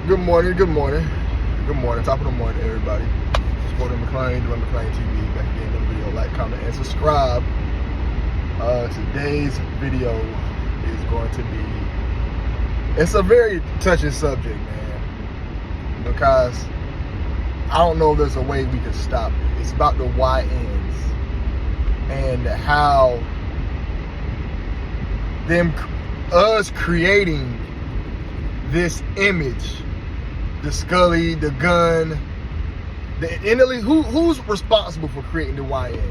Good morning. Top of the morning, everybody. Supporting McLean, doing McLean TV. Back again in the video. Like, comment, and subscribe. Today's video is going to be... It's a very touching subject, man. Because I don't know if there's a way we can stop it. It's about the YNs. And how us creating this image, the Scully, the gun, the NLE, who's responsible for creating the YN?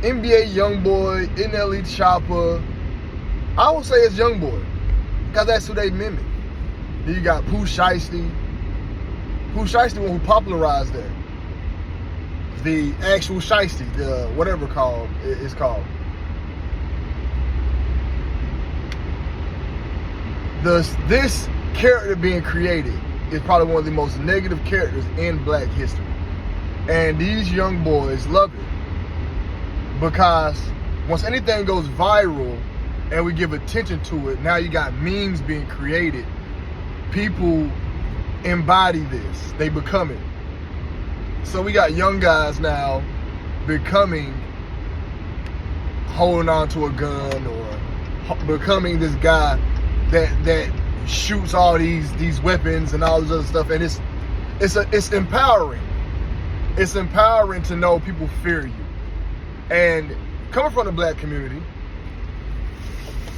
NBA Youngboy, NLE Chopper. I would say it's Youngboy, because that's who they mimic. Then you got Pooh Shiesty. Pooh Shiesty, one who popularized that. The actual Shiesty, the whatever it's called. This character being created is probably one of the most negative characters in Black history. And these young boys love it. Because once anything goes viral and we give attention to it, now you got memes being created. People embody this. They become it. So we got young guys now holding on to a gun, or becoming this guy that shoots all these weapons and all this other stuff. And it's empowering. It's empowering to know people fear you. And coming from the Black community,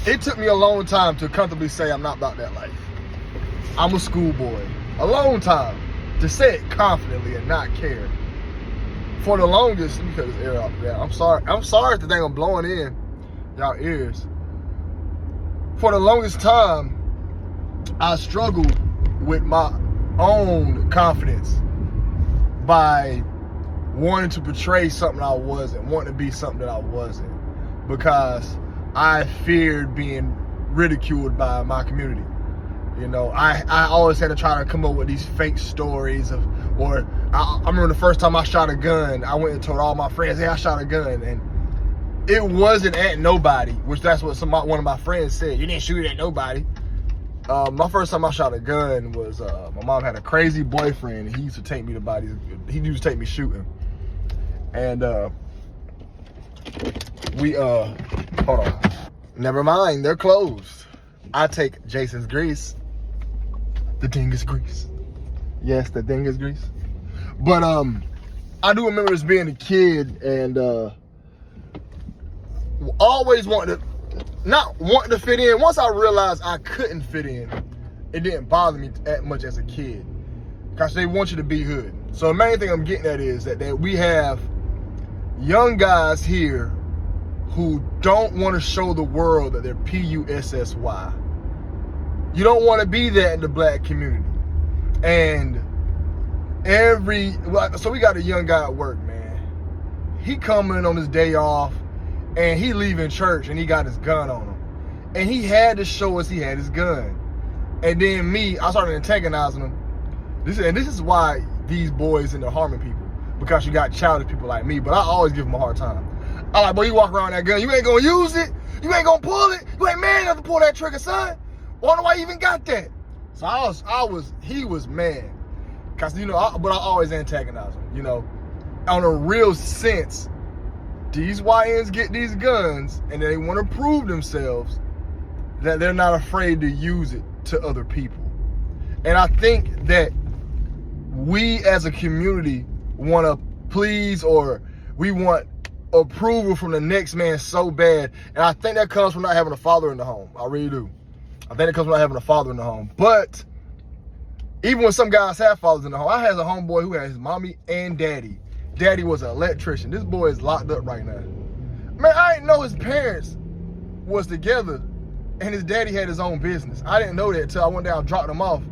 it took me a long time to comfortably say I'm not about that life. I'm a schoolboy. A long time to say it confidently and not care. For the longest, let me cut this air off. Yeah, I'm sorry if the thing I'm blowing in y'all ears. For the longest time, I struggled with my own confidence by wanting to portray something I wasn't, wanting to be something that I wasn't, because I feared being ridiculed by my community. You know, I always had to try to come up with these fake stories I remember the first time I shot a gun, I went and told all my friends, hey, I shot a gun, and it wasn't at nobody, which that's what one of my friends said. You didn't shoot it at nobody. My first time I shot a gun was, my mom had a crazy boyfriend, and he used to take me shooting. And hold on. Never mind, they're closed. I take Jason's grease. The dingus grease. Yes, the dingus grease. But I do remember as being a kid and always not wanting to fit in. Once I realized I couldn't fit in, it didn't bother me that much as a kid, because they want you to be hood. So the main thing I'm getting at is that we have young guys here who don't want to show the world that they're P-U-S-S-Y. You don't want to be that in the Black community. And so we got a young guy at work, man. He coming on his day off, and he leaving church, and he got his gun on him. And he had to show us he had his gun. And then I started antagonizing him. This is why these boys end up harming people, because you got childish people like me. But I always give them a hard time. I'm like, boy, you walk around that gun, you ain't gonna use it, you ain't gonna pull it, you ain't man enough to pull that trigger, son. Wonder why you even got that. So he was mad, cause but I always antagonize him. You know, on a real sense, these YNs get these guns and they want to prove themselves that they're not afraid to use it to other people. And I think that we as a community want to please, or we want approval from the next man so bad. And I think that comes from not having a father in the home. I really do. I think it comes from not having a father in the home. But even when some guys have fathers in the home, I had a homeboy who had his mommy and daddy. Daddy was an electrician. This boy is locked up right now. Man, I didn't know his parents was together and his daddy had his own business. I didn't know that until I went down and dropped him off.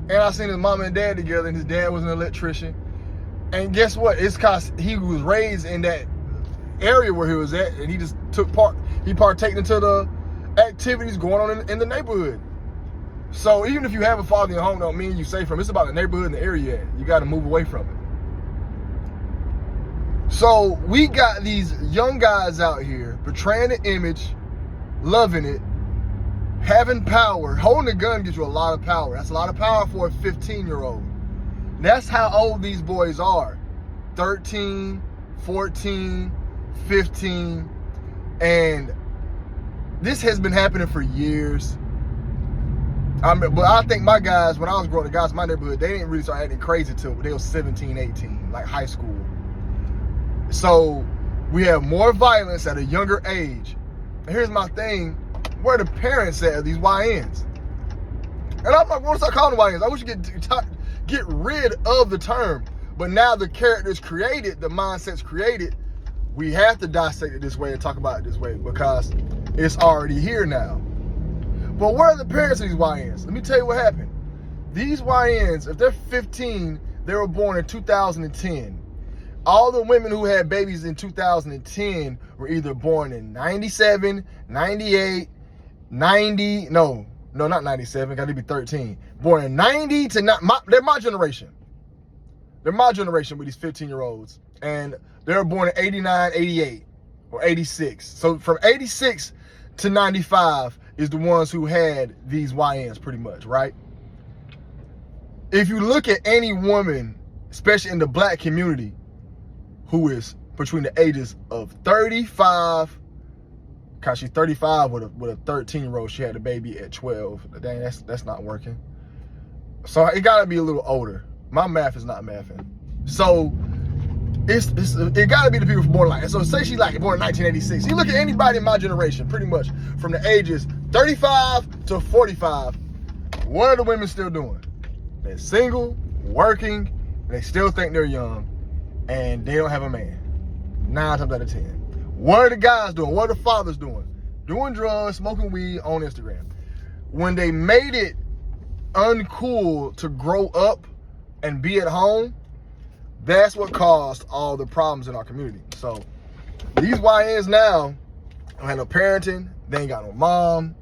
And I seen his mom and dad together, and his dad was an electrician. And guess what? It's because he was raised in that area where he was at, and he just partaked into the activities going on in the neighborhood. So even if you have a father in your home, don't mean you safe from it. It's about the neighborhood and the area you're at. You got to move away from it. So we got these young guys out here portraying the image, loving it, having power, holding a gun gives you a lot of power. That's a lot of power for a 15-year-old. That's how old these boys are. 13, 14, 15. And this has been happening for years. But I think my guys, when I was growing up, the guys in my neighborhood, they didn't really start acting crazy till they were 17, 18, like high school. So we have more violence at a younger age. And here's my thing, where the parents at of these YNs? And I'm not going to start calling them YNs. I wish you get rid of the term. But now the character's created, the mindset's created, we have to dissect it this way and talk about it this way because it's already here now. But where are the parents of these YNs? Let me tell you what happened. These YNs, if they're 15, they were born in 2010. All the women who had babies in 2010 were either born in 97, 98, 90, no, not 97, got to be 13. Born in 90 to, they're my generation. They're my generation with these 15-year-olds. And they were born in 89, 88, or 86. So from 86 to 95 is the ones who had these YNs pretty much, right? If you look at any woman, especially in the black community, who is between the ages of 35, cause she's 35 with a 13-year-old, she had a baby at 12. Dang, that's not working. So it gotta be a little older. My math is not mathing. So it gotta be the people born like, so say she's like born in 1986. You look at anybody in my generation, pretty much from the ages 35 to 45, what are the women still doing? They're single, working, and they still think they're young, and they don't have a man. 9 times out of 10. What are the guys doing? What are the fathers doing? Doing drugs, smoking weed on Instagram. When they made it uncool to grow up and be at home, that's what caused all the problems in our community. So these YNs now don't have no parenting, they ain't got no mom,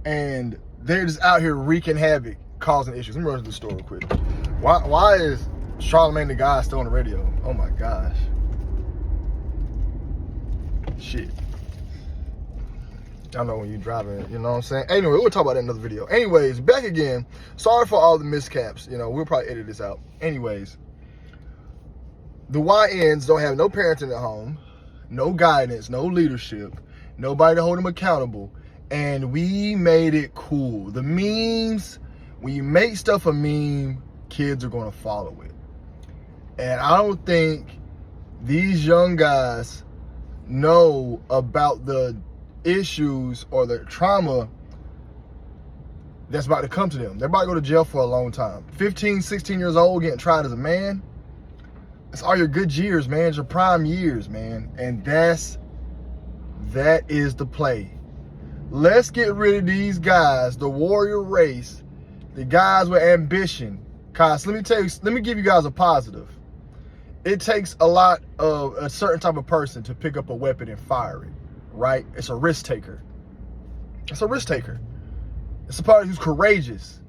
and they're just out here wreaking havoc, causing issues. Let me run to the store real quick. Why is Charlamagne the Guy still on the radio? Oh my gosh. Shit. I know when you're driving, you know what I'm saying? Anyway, we'll talk about that in another video. Anyways, back again. Sorry for all the miscaps. You know, we'll probably edit this out. Anyways, the YNs don't have no parenting at home, no guidance, no leadership, nobody to hold them accountable, and we made it cool. The memes, when you make stuff a meme, kids are going to follow it. And I don't think these young guys know about the issues or the trauma that's about to come to them. They're about to go to jail for a long time. 15, 16 years old, getting tried as a man. It's all your good years, man. It's your prime years, man. And that is the play. Let's get rid of these guys, the warrior race, the guys with ambition. Cause let me give you guys a positive. It takes a lot of a certain type of person to pick up a weapon and fire it, right? It's a risk taker. It's a risk taker. It's a person who's courageous.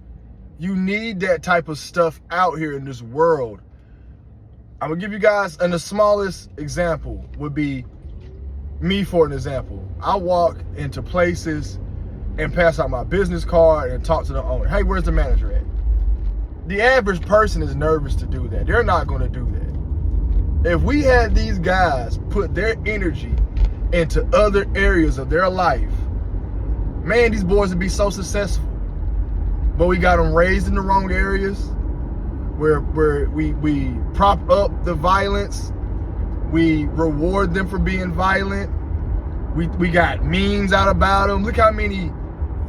You need that type of stuff out here in this world. I'm gonna give you guys, and the smallest example would be me for an example. I walk into places and pass out my business card and talk to the owner. Hey, where's the manager at? The average person is nervous to do that. They're not gonna do that. If we had these guys put their energy into other areas of their life, man, these boys would be so successful. But we got them raised in the wrong areas, where we prop up the violence, we reward them for being violent, we got memes out about them. Look how many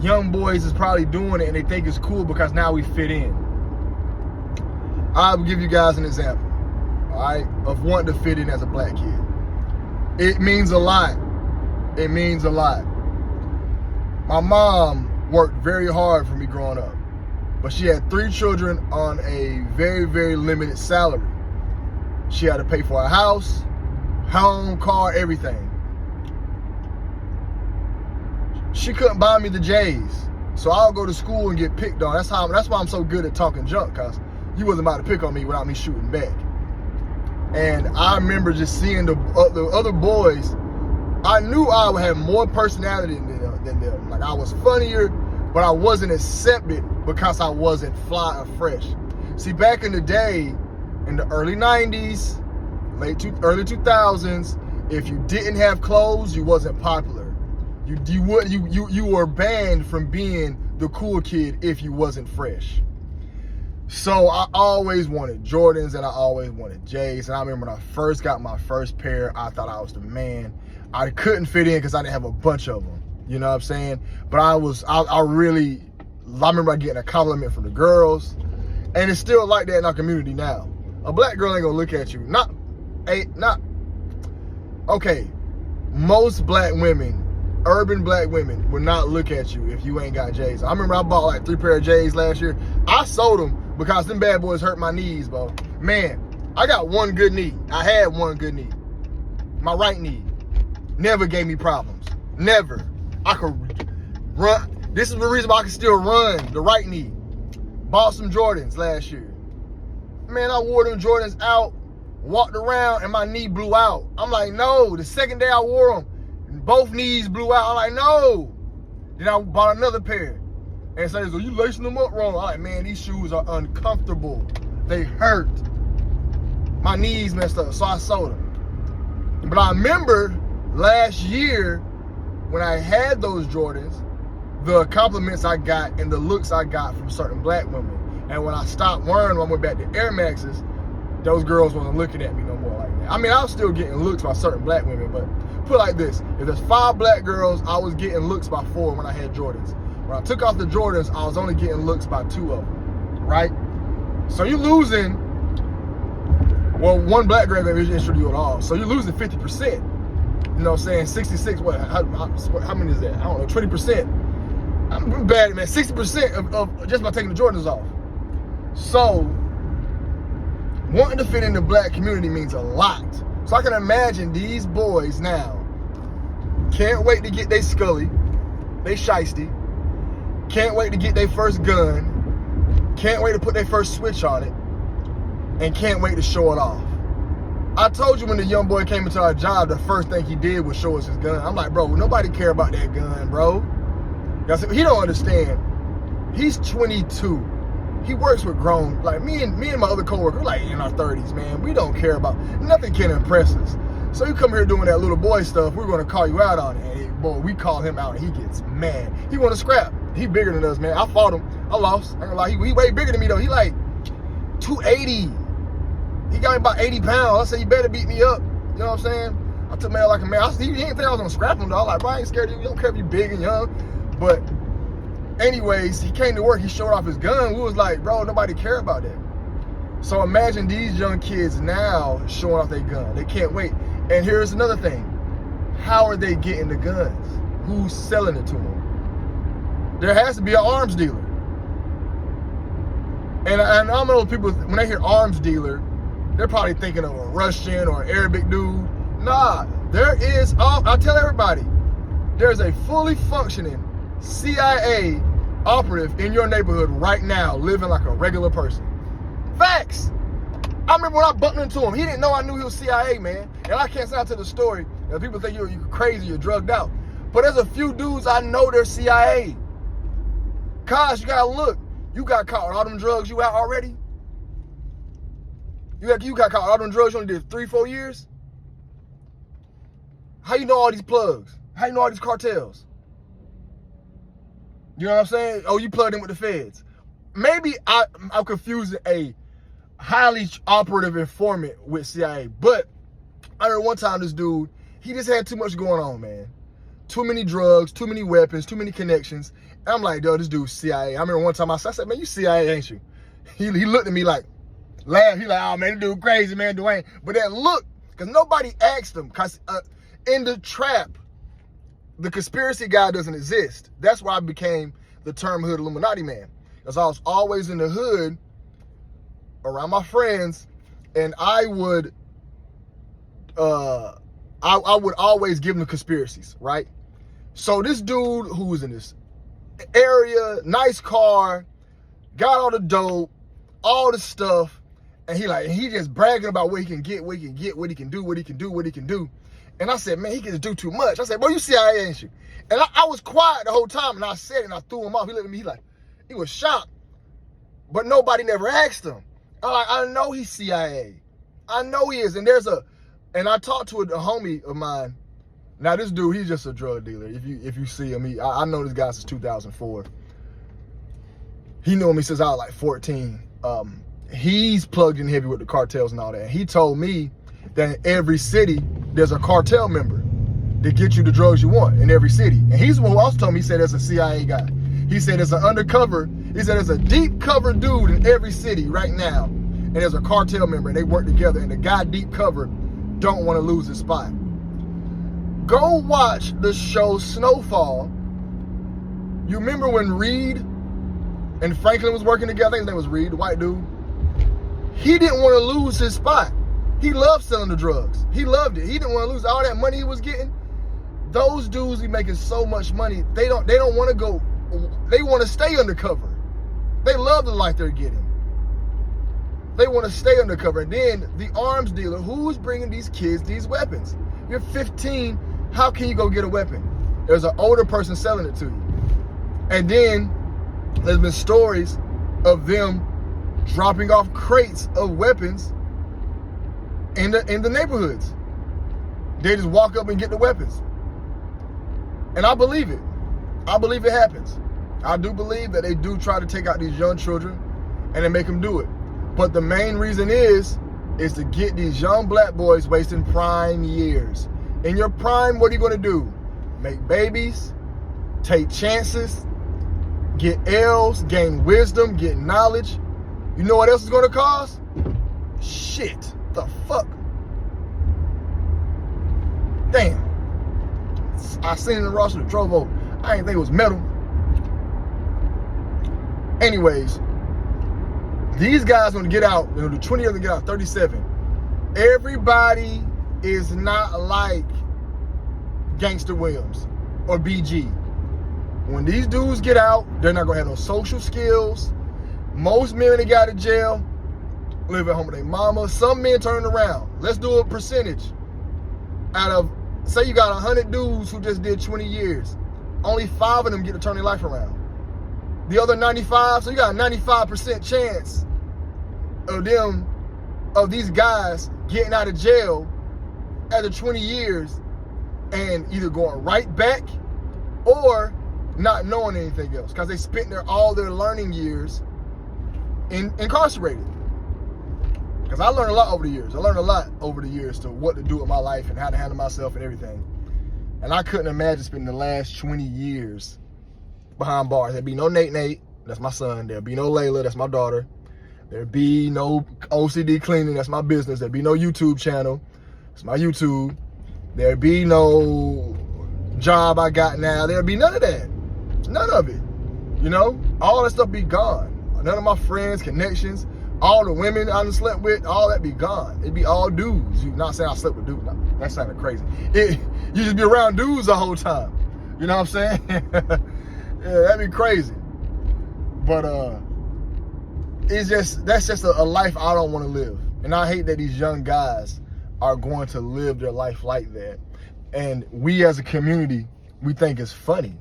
young boys is probably doing it and they think it's cool because now we fit in. I'll give you guys an example, all right, of wanting to fit in as a black kid. It means a lot. It means a lot. My mom worked very hard for me growing up, but she had 3 children on a very, very limited salary. She had to pay for a house, home, car, everything. She couldn't buy me the J's, so I'll go to school and get picked on. That's why I'm so good at talking junk, cause you wasn't about to pick on me without me shooting back. And I remember just seeing the other boys. I knew I would have more personality than them. Like, I was funnier, but I wasn't accepted because I wasn't fly or fresh. See, back in the day, in the early 90s, early 2000s, if you didn't have clothes, you wasn't popular. You were banned from being the cool kid if you wasn't fresh. So I always wanted Jordans and I always wanted J's. And I remember when I first got my first pair, I thought I was the man. I couldn't fit in because I didn't have a bunch of them. You know what I'm saying? But I remember getting a compliment from the girls. And it's still like that in our community now. A black girl ain't gonna look at you. Okay, most black women, urban black women, will not look at you if you ain't got J's. I remember I bought like 3 pair of J's last year. I sold them because them bad boys hurt my knees, bro. Man, I got one good knee. I had one good knee. My right knee never gave me problems. Never. I could run. This is the reason why I can still run, the right knee. Bought some Jordans last year. Man, I wore them Jordans out, walked around, and my knee blew out. I'm like, no. The second day I wore them, both knees blew out. I'm like, no. Then I bought another pair. And so you lacing them up wrong. I'm like, man, these shoes are uncomfortable. They hurt. My knees messed up, so I sold them. But I remember last year when I had those Jordans, the compliments I got and the looks I got from certain black women. And when I stopped wearing them, I went back to Air Maxes, those girls wasn't looking at me no more like that. I mean, I was still getting looks by certain black women, but put it like this. If there's 5 black girls, I was getting looks by 4 when I had Jordans. When I took off the Jordans, I was only getting looks by 2 of them, right? So you're losing, well, one black girl ain't interested in you at all. So you're losing 50%. You know what I'm saying? 66, how many is that? I don't know, 20%. I'm bad, man. 60% of just by taking the Jordans off. So, wanting to fit in the black community means a lot. So I can imagine these boys now can't wait to get their scully, they shiesty, can't wait to get their first gun, can't wait to put their first switch on it, and can't wait to show it off. I told you when the young boy came into our job, the first thing he did was show us his gun. I'm like, bro, nobody care about that gun, bro. He don't understand. He's 22. He works with grown, like me and my other coworker, we're like in our 30s, man. We don't care about, nothing can impress us. So you come here doing that little boy stuff, we're gonna call you out on it. And boy, we call him out and he gets mad. He wanna scrap. He bigger than us, man. I fought him. I lost. I ain't gonna lie. He way bigger than me though. He like 280. He got me about 80 pounds. I said, you better beat me up. You know what I'm saying? I took man like a man. He didn't think I was gonna scrap him though. I was like, bro, I ain't scared of you. You don't care if you big and young. But anyways, he came to work, he showed off his gun. We was like, bro, nobody care about that. So imagine these young kids now showing off their gun. They can't wait. And here's another thing. How are they getting the guns? Who's selling it to them? There has to be an arms dealer. And I know people, when they hear arms dealer, they're probably thinking of a Russian or Arabic dude. Nah, there is, I tell everybody, there's a fully functioning CIA operative in your neighborhood right now living like a regular person. Facts. I remember when I bumped into him, he didn't know I knew he was CIA, man. And I can't say out to the story. And people think you're crazy, you're drugged out. But there's a few dudes I know they're CIA. Cause you gotta look. You got caught with all them drugs you out already? You got caught with all them drugs you only did 3-4 years? How you know all these plugs? How you know all these cartels? You know what I'm saying? Oh, you plugged in with the feds. Maybe I'm confusing a highly operative informant with CIA. But I heard one time this dude, he just had too much going on, man. Too many drugs, too many weapons, too many connections. And I'm like, yo, this dude's CIA. I remember one time I said, man, you CIA, ain't you? He looked at me like, laughed. He like, oh, man, this dude crazy, man, Dwayne. But that look, because nobody asked him. Because in the trap, the conspiracy guy doesn't exist. That's why I became the term hood Illuminati man. Because I was always in the hood around my friends, and I would always give them conspiracies, right? So this dude who was in this area, nice car, got all the dope, all the stuff, and he just bragging about what he can get, what he can do. And I said, man, he can do too much. I said, boy, you CIA, ain't you? And I was quiet the whole time, and I said it, and I threw him off. He looked at me, he was shocked. But nobody never asked him. I know he's CIA. I know he is. And and I talked to a homie of mine. Now, this dude, he's just a drug dealer. If you see him, I know this guy since 2004. He knew me since I was like 14. He's plugged in heavy with the cartels and all that. And he told me that in every city, there's a cartel member to get you the drugs you want in every city. And he's the one who also told me, he said there's a CIA guy. He said there's an undercover, he said there's a deep cover dude in every city right now. And there's a cartel member and they work together, and the guy deep cover don't want to lose his spot. Go watch the show Snowfall. You remember when Reed and Franklin was working together? I think his name was Reed, the white dude. He didn't want to lose his spot. He loved selling the drugs. He loved it. He didn't want to lose all that money he was getting. Those dudes be making so much money. They don't want to go. They want to stay undercover. They love the life they're getting. They want to stay undercover. And then the arms dealer, who's bringing these kids these weapons? You're 15. How can you go get a weapon? There's an older person selling it to you. And then there's been stories of them dropping off crates of weapons in the neighborhoods. They just walk up and get the weapons. And I believe it. I believe it happens. I do believe that they do try to take out these young children and they make them do it. But the main reason is to get these young black boys wasting prime years. In your prime, what are you going to do? Make babies, take chances, get L's, gain wisdom, get knowledge. You know what else is going to cost? Shit. The fuck? Damn. I seen it in the roster that drove over. I didn't think it was metal. Anyways, these guys when they get out, the 20 years they get out, 37. Everybody is not like Gangster Williams or BG. When these dudes get out, they're not gonna have no social skills. Most men that got out of jail live at home with their mama. Some men turn around. Let's do a percentage. Out of, say you got 100 dudes who just did 20 years, only 5 of them get to turn their life around. The other 95, so you got a 95% chance of these guys getting out of jail after 20 years and either going right back or not knowing anything else because they spent all their learning years incarcerated. Because I learned a lot over the years. I learned a lot over the years to what to do with my life and how to handle myself and everything. And I couldn't imagine spending the last 20 years behind bars. There'd be no Nate, that's my son. There'd be no Layla, that's my daughter. There'd be no OCD cleaning, that's my business. There'd be no YouTube channel, it's my YouTube. There'd be no job I got now. There'd be none of that. None of it. All that stuff be gone. None of my friends, connections, all the women I done slept with, all that be gone. It'd be all dudes. You're not saying I slept with dudes. No, that sounded crazy. You just be around dudes the whole time. You know what I'm saying? Yeah, that'd be crazy. But that's just a life I don't want to live. And I hate that these young guys are going to live their life like that. And we as a community, we think it's funny.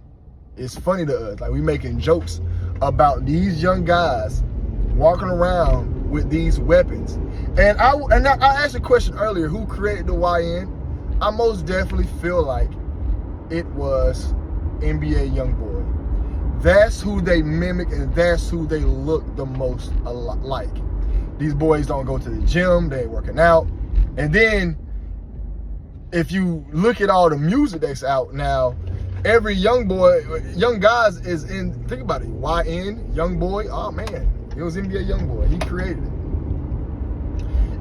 It's funny to us. Like, we making jokes about these young guys walking around with these weapons. And I asked a question earlier, who created the YN? I most definitely feel like it was NBA Youngboy. That's who they mimic and that's who they look the most like. These boys don't go to the gym, they ain't working out. And then if you look at all the music that's out now, every young guys is in, think about it, YN, Youngboy, oh man, it was NBA Youngboy, he created it.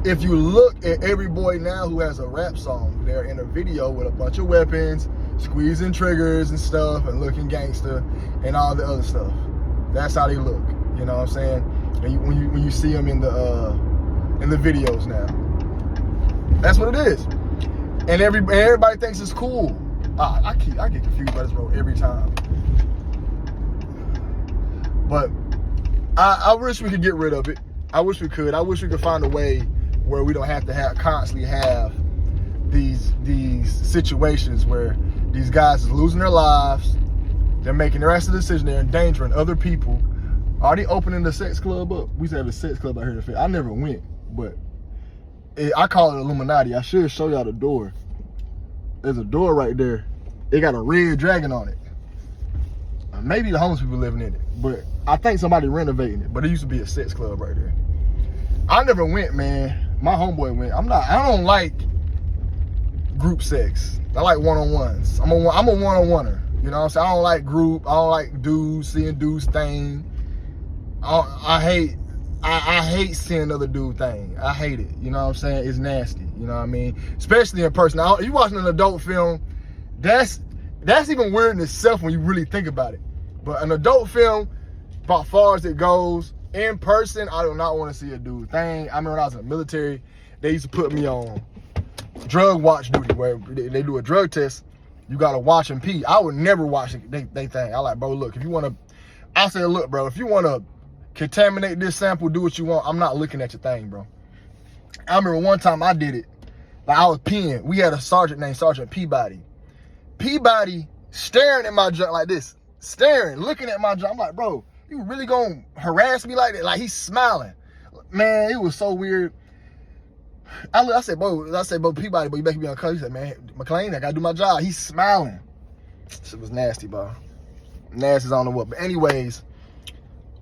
If you look at every boy now who has a rap song, they're in a video with a bunch of weapons, squeezing triggers and stuff, and looking gangster, and all the other stuff. That's how they look, you know what I'm saying? And when you see them in the videos now. That's what it is. And everybody thinks it's cool. I get confused by this road every time. But I wish we could get rid of it. I wish we could. I wish we could find a way where we don't have to constantly have these situations where these guys is losing their lives, they're making the rest of the decision, they're endangering other people. Are they opening the sex club up? We used to have a sex club out here in the field. I never went, but I call it Illuminati. I should show y'all the door. There's a door right there. It got a red dragon on it. Maybe the homeless people living in it, but I think somebody renovating it. But it used to be a sex club right there. I never went, man. My homeboy went. I don't like group sex. I like one-on-ones. I'm a one-on-oneer. You know what I'm saying? I don't like group. I don't like dudes, seeing dudes thing. I hate seeing another dude thing. I hate it. You know what I'm saying? It's nasty. You know what I mean? Especially in person. Now, you watching an adult film, that's even weird in itself when you really think about it. But an adult film, about far as it goes, in person, I do not want to see a dude thing. I remember when I was in the military, they used to put me on drug watch duty where they do a drug test. You got to watch and pee. I would never watch they thing. I like, bro, look, if you want to, I say, look, bro, if you want to contaminate this sample, do what you want. I'm not looking at your thing, bro. I remember one time I did it. Like, I was peeing. We had a sergeant named Sergeant Peabody. Peabody staring at my junk like this. Staring, looking at my junk. I'm like, bro, you really gonna harass me like that? Like, he's smiling. Man, it was so weird. I said, bro, Peabody, bro, you better be uncomfortable. He said, man, McLean, I gotta do my job. He's smiling. Shit was nasty, bro. Nasty's on the what. But anyways,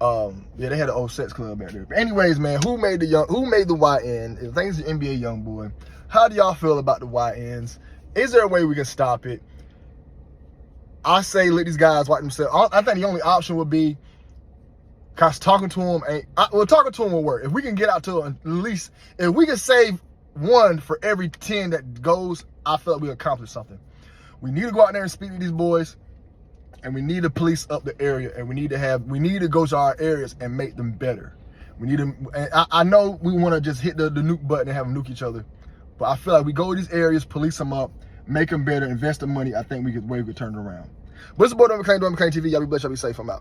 yeah, they had an old sex club out there. But anyways, man, who made the YN? I think it's the NBA young boy. How do y'all feel about the YNs? Is there a way we can stop it? I say let these guys wipe themselves. I think the only option would be, cause talking to them talking to them will work. If we can get out to at least, if we can save one for every 10 that goes, I feel like we accomplished something. We need to go out there and speak to these boys, and we need to police up the area, and we need to go to our areas and make them better. We need to, and I know we want to just hit the nuke button and have them nuke each other, but I feel like we go to these areas, police them up, make them better, invest the money. I think we could turn it around. But it's about McLean, doing McLean TV. Y'all be blessed, y'all be safe. I'm out.